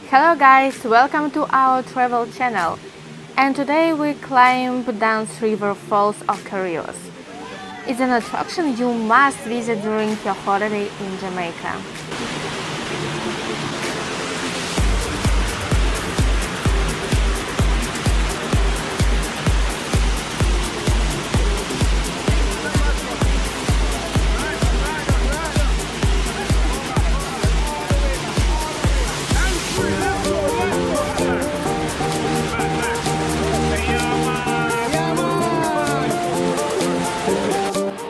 Hello guys, welcome to our travel channel, and today we climb Dunn's River Falls of Curious. It's an attraction you must visit during your holiday in Jamaica.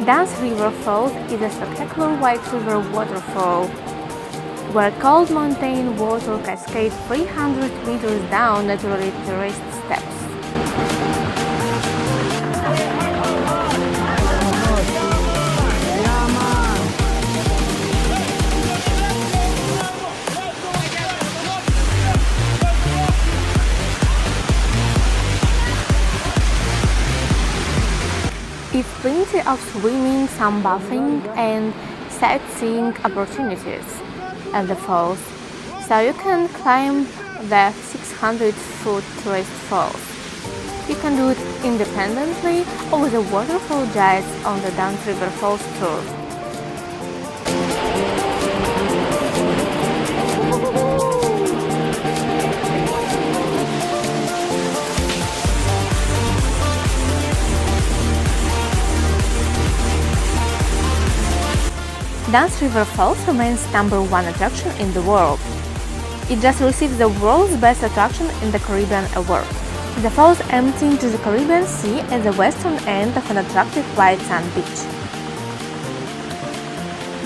Dunn's River Falls is a spectacular white river waterfall where cold mountain water cascades 300 meters down naturally terraced steps. It's plenty of swimming, sunbathing and sightseeing opportunities at the falls, so you can climb the 600-foot terraced falls. You can do it independently or with a waterfall guides on the Dunn's River Falls tour. Dunn's River Falls remains #1 attraction in the world. It just received the World's Best Attraction in the Caribbean award. The falls empty into the Caribbean Sea at the western end of an attractive white sand beach.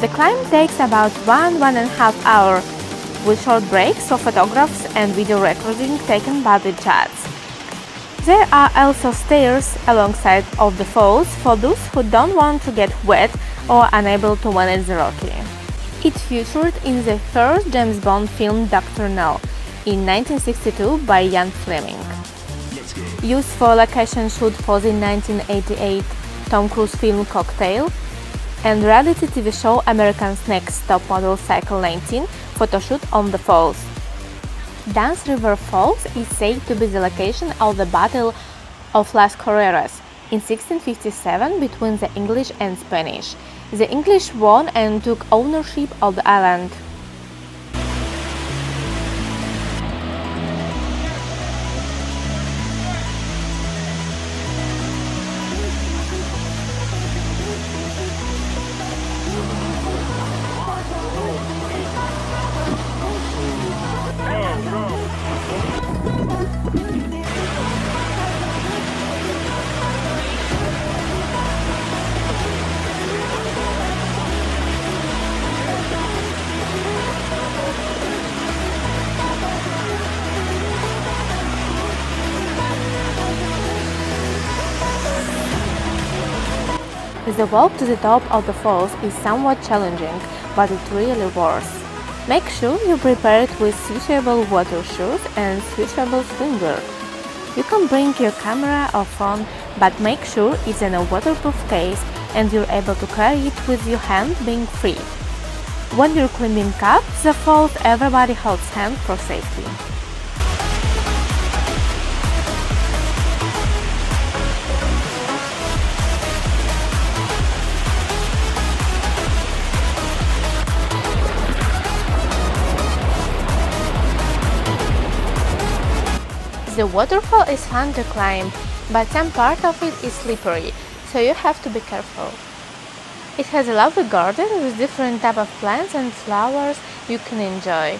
The climb takes about 1–1.5 hours, with short breaks for photographs and video recording taken by the guides. There are also stairs alongside of the falls for those who don't want to get wet or unable to manage the rocky. It featured in the first James Bond film Dr. No in 1962 by Ian Fleming. Used for location shoot for the 1988 Tom Cruise film Cocktail and reality TV show America's Next Top Model Cycle 19 photoshoot on the falls. Dunn's River Falls is said to be the location of the Battle of Las Carreras in 1657 between the English and Spanish. The English won and took ownership of the island. The walk to the top of the falls is somewhat challenging, but it really worth. Make sure you're prepared with suitable water shoes and suitable swimwear. You can bring your camera or phone, but make sure it's in a waterproof case and you're able to carry it with your hand being free. When you're climbing up the falls, everybody holds hands for safety. The waterfall is fun to climb, but some part of it is slippery, so you have to be careful. It has a lovely garden with different types of plants and flowers you can enjoy.